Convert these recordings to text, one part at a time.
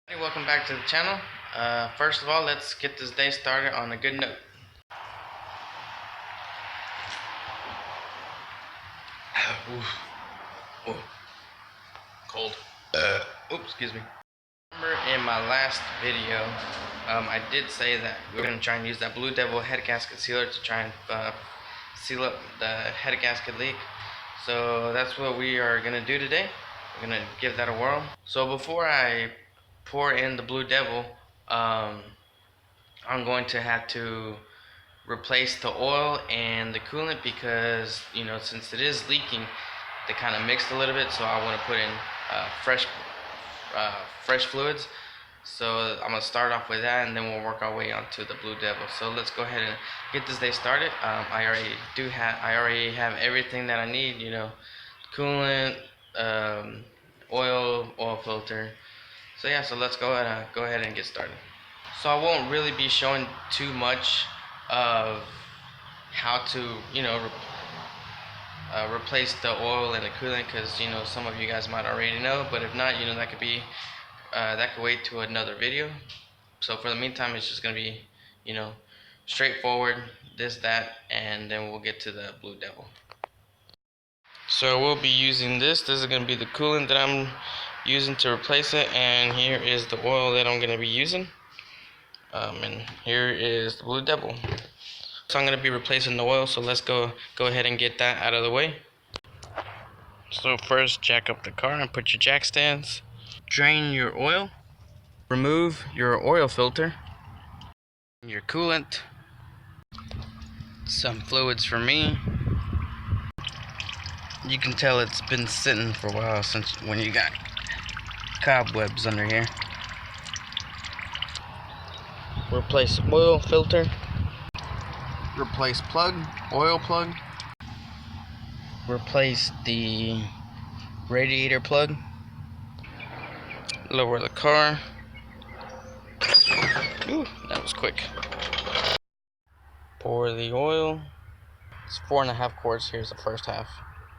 Hey, welcome back to the channel. First of all, let's get this day started on a good note. Ooh, cold. Oops, excuse me. Remember in my last video, I did say that we were going to try and use that Blue Devil head gasket sealer to try and seal up the head gasket leak. So that's what we are going to do today. We're going to give that a whirl. So before I pour in the Blue Devil, I'm going to have to replace the oil and the coolant because, you know, since it is leaking, they kind of mixed a little bit, so I want to put in fresh fluids. So I'm gonna start off with that, and then we'll work our way onto the Blue Devil. So let's go ahead and get this day started. I already have everything that I need. You know, coolant, oil filter. So yeah, so let's go ahead and get started. So I won't really be showing too much of how to, you know, replace the oil and the coolant, because, you know, some of you guys might already know, but if not, you know, that could wait to another video. So for the meantime, it's just gonna be, you know, straightforward, this, that, and then we'll get to the Blue Devil. So we'll be using this is gonna be the coolant that I'm using to replace it, and here is the oil that I'm gonna be using, and here is the Blue Devil. So I'm going to be replacing the oil, so let's go ahead and get that out of the way. So first, jack up the car and put your jack stands. Drain your oil. Remove your oil filter. Your coolant. Some fluids for me. You can tell it's been sitting for a while since when you got cobwebs under here. Replace oil filter. Replace plug, oil plug. Replace the radiator plug. Lower the car. Ooh, that was quick. Pour the oil. It's 4.5 quarts. Here's the first half.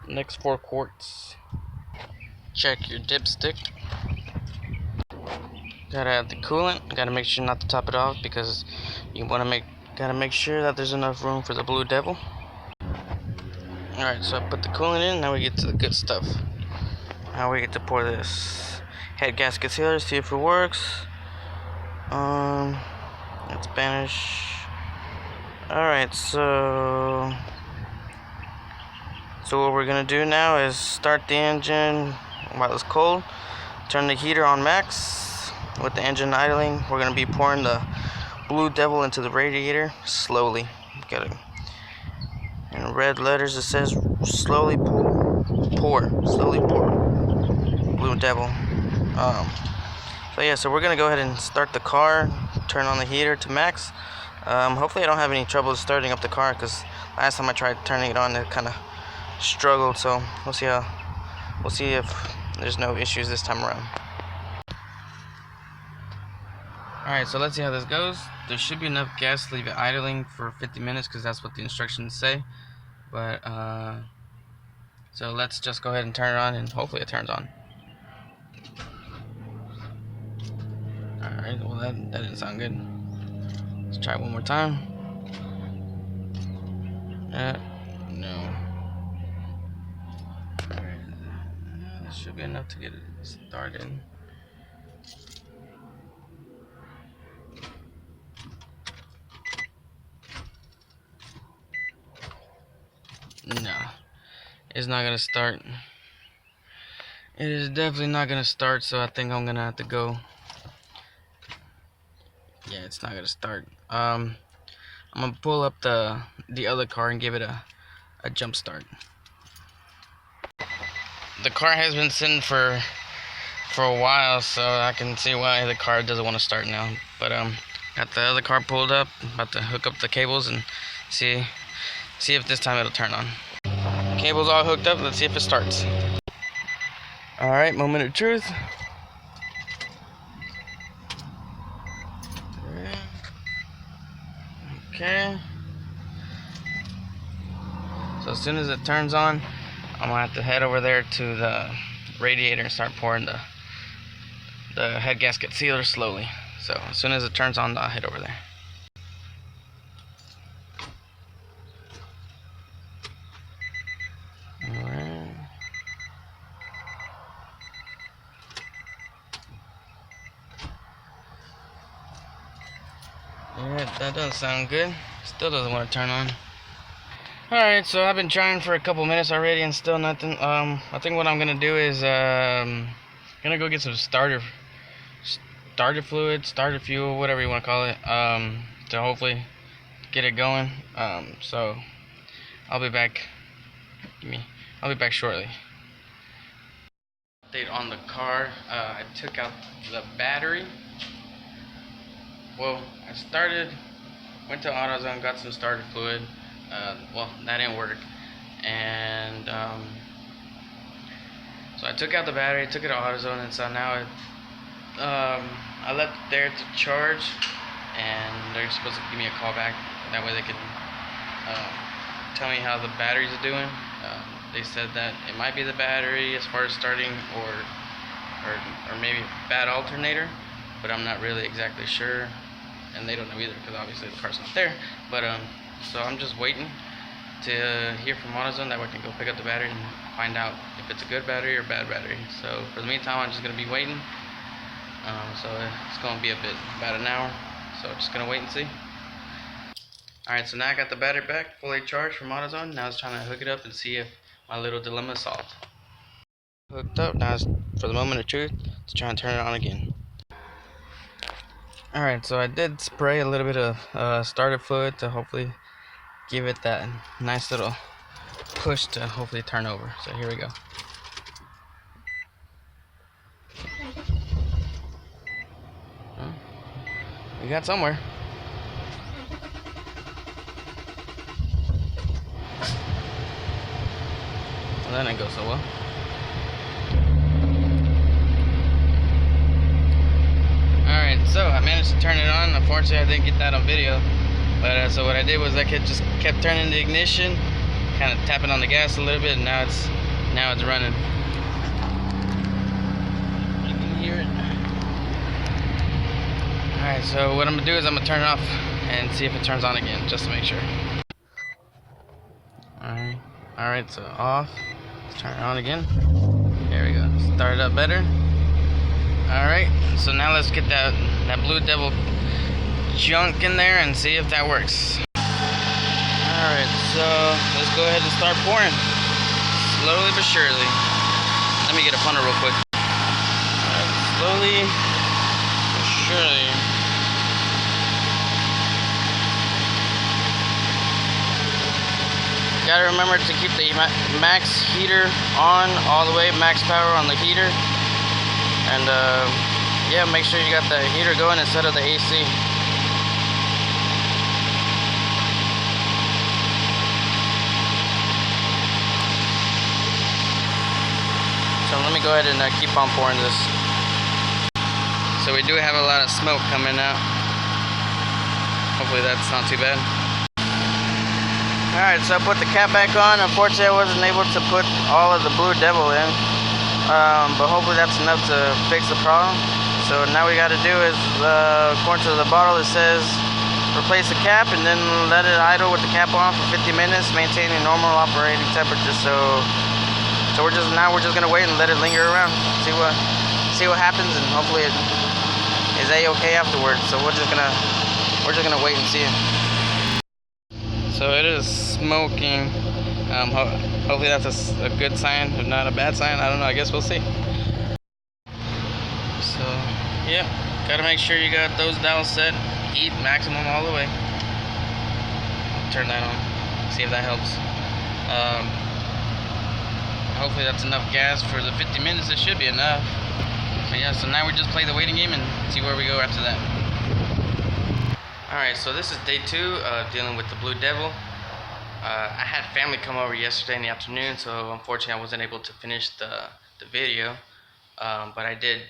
Next 4 quarts. Check your dipstick. Gotta add the coolant. Gotta make sure not to top it off because you gotta make sure that there's enough room for the Blue Devil. Alright, so I put the coolant in, now we get to the good stuff. Now we get to pour this head gasket sealer, see if it works. It's Spanish. Alright, so what we're gonna do now is start the engine while it's cold. Turn the heater on max. With the engine idling, we're gonna be pouring the Blue Devil into the radiator slowly. Got it. In red letters it says slowly pour. Slowly pour. Blue Devil. So yeah, so we're gonna go ahead and start the car. Turn on the heater to max. Hopefully I don't have any trouble starting up the car, because last time I tried turning it on, it kind of struggled. So we'll see if there's no issues this time around. Alright, so let's see how this goes. There should be enough gas to leave it idling for 50 minutes because that's what the instructions say. But, so let's just go ahead and turn it on, and hopefully it turns on. Alright, well that didn't sound good. Let's try it one more time. No. Alright, that should be enough to get it started. No, it's not gonna start. It is definitely not gonna start, so I think I'm gonna have to go. Yeah, it's not gonna start. I'm gonna pull up the other car and give it a jump start. The car has been sitting for a while, so I can see why the car doesn't want to start now. But got the other car pulled up, about to hook up the cables and see if this time it'll turn on. Cable's all hooked up. Let's see if it starts. Alright, moment of truth. Okay. So as soon as it turns on, I'm gonna have to head over there to the radiator and start pouring the the head gasket sealer slowly. So as soon as it turns on, I'll head over there. Alright. Yeah, that doesn't sound good. Still doesn't want to turn on. Alright, so I've been trying for a couple minutes already and still nothing. I think what I'm gonna do is gonna go get some starter fluid, starter fuel, whatever you want to call it, to hopefully get it going. So I'll be back. I'll be back shortly. Update on the car. I took out the battery. Well, went to AutoZone, got some starter fluid. Well, that didn't work, and so I took out the battery, took it to AutoZone, and so now I left it there to charge, and they're supposed to give me a call back. That way they could tell me how the batteries are doing. They said that it might be the battery as far as starting, or maybe bad alternator, but I'm not really exactly sure, and they don't know either because obviously the car's not there. But so I'm just waiting to hear from AutoZone that way I can go pick up the battery and find out if it's a good battery or bad battery. So for the meantime, I'm just gonna be waiting. So it's gonna be about an hour. So just gonna wait and see. Alright, so now I got the battery back, fully charged from AutoZone. Now I was trying to hook it up and see if my little dilemma is solved. Hooked up, now it's for the moment of truth to try and turn it on again. Alright, so I did spray a little bit of starter fluid to hopefully give it that nice little push to hopefully turn over. So here we go. Well, we got somewhere. Well, that didn't go so well. Alright, so I managed to turn it on. Unfortunately, I didn't get that on video. But so what I did was I just kept turning the ignition, kind of tapping on the gas a little bit, and now it's running. You can hear it. Alright, so what I'm gonna do is I'm gonna turn it off and see if it turns on again, just to make sure. Alright, so off. Let's turn it on again. There we go. Start it up better. Alright, so now let's get that Blue Devil junk in there and see if that works. Alright, so let's go ahead and start pouring. Slowly but surely. Let me get a funnel real quick. Alright, slowly but surely. Gotta remember to keep the max heater on all the way, max power on the heater. And yeah, make sure you got the heater going instead of the AC. So let me go ahead and keep on pouring this. So we do have a lot of smoke coming out. Hopefully that's not too bad. Alright, so I put the cap back on. Unfortunately, I wasn't able to put all of the Blue Devil in. But hopefully that's enough to fix the problem. So now we got to do is, according to the bottle, it says replace the cap and then let it idle with the cap on for 50 minutes, maintaining normal operating temperature. So we're just gonna wait and let it linger around, see what happens, and hopefully it is a-okay afterwards. So we're just gonna wait and see. So it is smoking. Hopefully that's a good sign, if not a bad sign. I don't know, I guess we'll see. So yeah, gotta make sure you got those dials set, heat maximum all the way. Turn that on, see if that helps. Hopefully that's enough gas for the 50 minutes. It should be enough. But yeah, so now we just play the waiting game and see where we go after that. Alright, so this is day 2 of dealing with the Blue Devil. I had family come over yesterday in the afternoon, so unfortunately I wasn't able to finish the video. But I did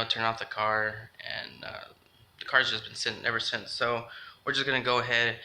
turn off the car, and the car's just been sitting ever since. So we're just gonna go ahead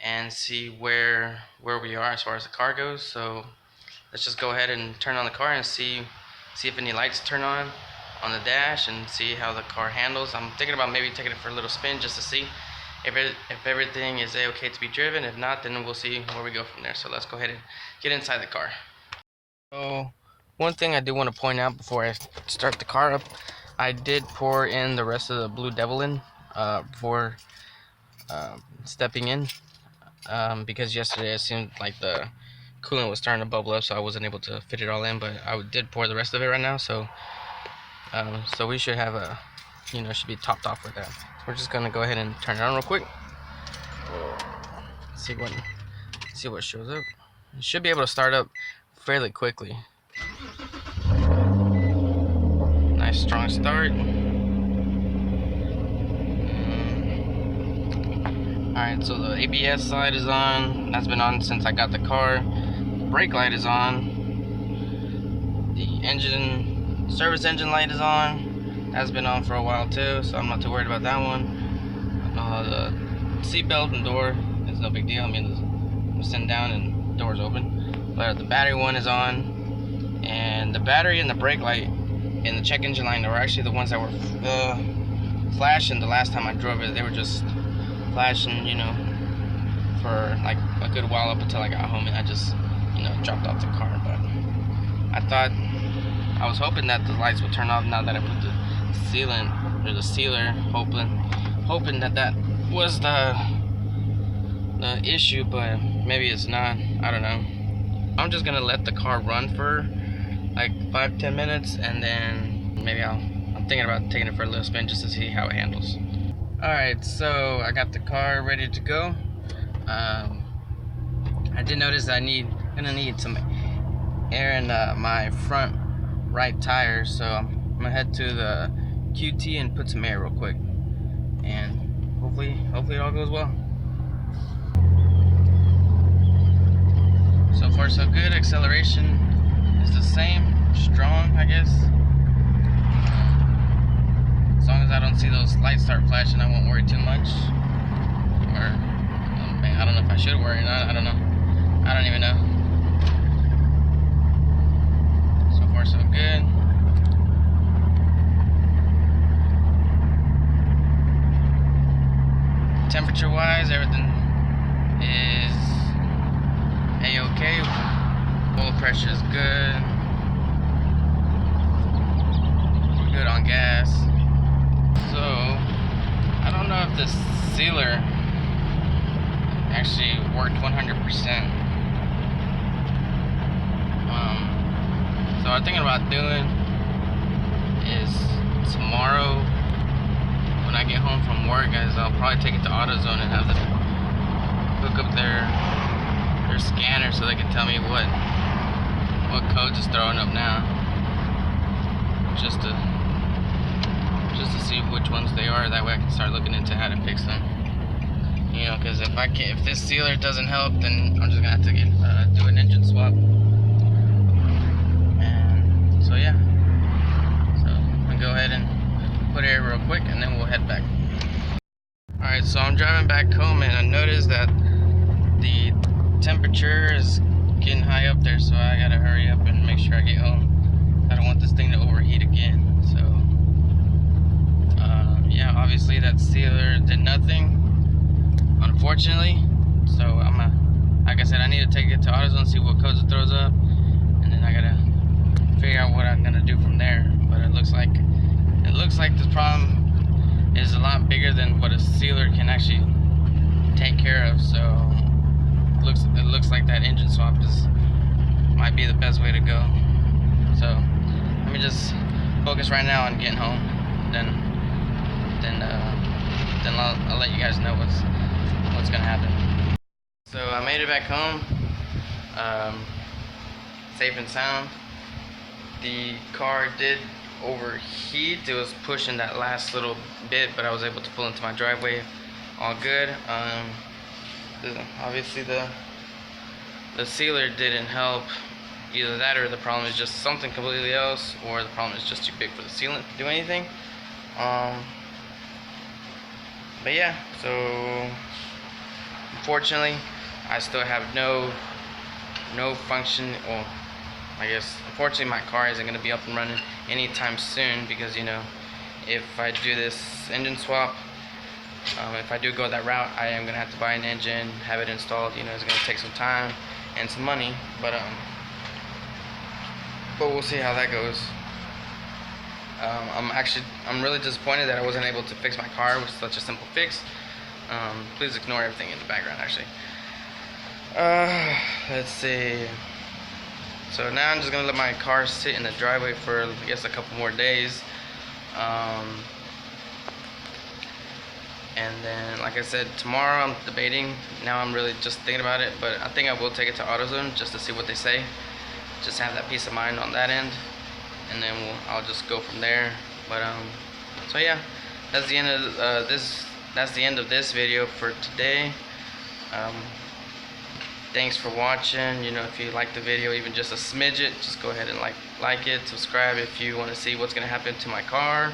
and see where we are as far as the car goes. So let's just go ahead and turn on the car and see if any lights turn on, on the dash and see how the car handles. I'm thinking about maybe taking it for a little spin just to see if everything is okay to be driven. If not, then we'll see where we go from there. So let's go ahead and get inside the car. So one thing I do want to point out before I start the car up, I did pour in the rest of the Blue Devil in before stepping in, because yesterday it seemed like the coolant was starting to bubble up, so I wasn't able to fit it all in, but I did pour the rest of it right now, so so we should have a, should be topped off with that. So we're just gonna go ahead and turn it on real quick. See what shows up. It should be able to start up fairly quickly. Nice strong start. Alright, so the ABS light is on. That's been on since I got the car. The brake light is on. The service engine light is on. That's been on for a while too, so I'm not too worried about that one. The seatbelt and door is no big deal. I mean, I'm sitting down and the door's open. But the battery one is on. And the battery and the brake light and the check engine light are actually the ones that were flashing the last time I drove it. They were just flashing, for like a good while up until I got home, and I just, dropped off the car. But I was hoping that the lights would turn off now that I put the sealant or the sealer, hoping that was the issue, but maybe it's not. I don't know. I'm just gonna let the car run for like 5-10 minutes, and then maybe I'm thinking about taking it for a little spin just to see how it handles. Alright, so I got the car ready to go. I did notice that I'm gonna need some air in my front right tire, so I'm gonna head to the QT and put some air real quick, and hopefully it all goes well. So far so good. Acceleration is the same, strong, I guess. As long as I don't see those lights start flashing, I won't worry too much. Or, I don't know if I should worry or not. I don't know. I don't even know. So far, so good. Temperature-wise, everything is A-okay. Oil pressure is good. We're good on gas. So, I don't know if the sealer actually worked 100%. So I'm thinking about doing is tomorrow when I get home from work, guys, I'll probably take it to AutoZone and have them hook up their scanner so they can tell me what codes is throwing up now, just to see which ones they are. That way I can start looking into how to fix them. Because if this sealer doesn't help, then I'm just gonna have to do an engine swap. And so yeah, so I'm gonna go ahead and put air real quick, and then we'll head back. All right, so I'm driving back home, and I noticed that the temperature is getting high up there, so I gotta hurry up and make sure I get home. I don't want this thing to overheat again. So yeah, obviously that sealer did nothing, unfortunately. So like I said, I need to take it to AutoZone, see what codes it throws up, and then I gotta figure out what I'm gonna do from there. But it looks like this problem is a lot bigger than what a sealer can actually take care of. So it looks like that engine swap might be the best way to go. So let me just focus right now on getting home. Then I'll let you guys know what's gonna happen. So I made it back home, safe and sound. The car did overheat. It was pushing that last little bit, but I was able to pull into my driveway all good. Obviously the sealer didn't help. Either that or the problem is just something completely else, or the problem is just too big for the sealant to do anything. But yeah, so unfortunately I still have no function, or I guess unfortunately my car isn't going to be up and running anytime soon, because if I do this engine swap, if I do go that route, I am going to have to buy an engine, have it installed. It's going to take some time and some money, but we'll see how that goes. I'm really disappointed that I wasn't able to fix my car with such a simple fix. Please ignore everything in the background, actually. Let's see. So now I'm just gonna let my car sit in the driveway for, I guess, a couple more days. And then, like I said, tomorrow I'm debating. Now I'm really just thinking about it, but I think I will take it to AutoZone just to see what they say. Just have that peace of mind on that end, and then I'll just go from there. But so yeah, that's the end of this. That's the end of this video for today. Thanks for watching. If you like the video even just a smidget, just go ahead and like it, subscribe if you want to see what's gonna happen to my car,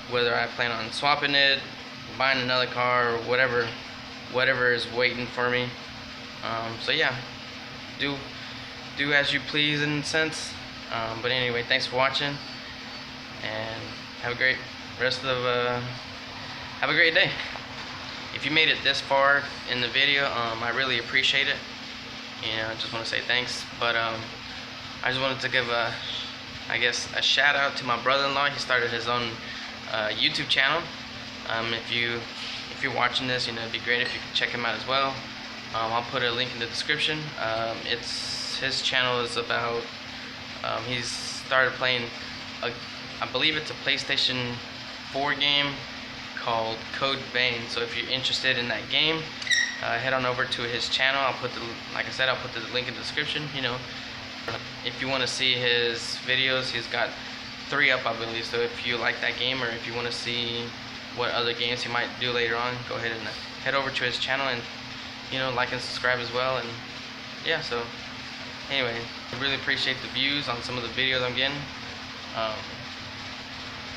whether I plan on swapping it, buying another car, or whatever is waiting for me. So yeah, do as you please in a sense. But anyway, thanks for watching, and have a great have a great day. If you made it this far in the video, I really appreciate it. I just want to say thanks. But I just wanted to give I guess a shout out to my brother-in-law. He started his own YouTube channel. If you're watching this, it'd be great if you could check him out as well. I'll put a link in the description. His channel is about he's started playing I believe it's a PlayStation 4 game called Code Vein. So if you're interested in that game, head on over to his channel. Like I said, I'll put the link in the description. If you want to see his videos, he's got 3 up, I believe. So if you like that game, or if you want to see what other games he might do later on, go ahead and head over to his channel and like and subscribe as well. And yeah, so anyway, I really appreciate the views on some of the videos I'm getting.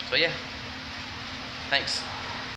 So yeah, thanks.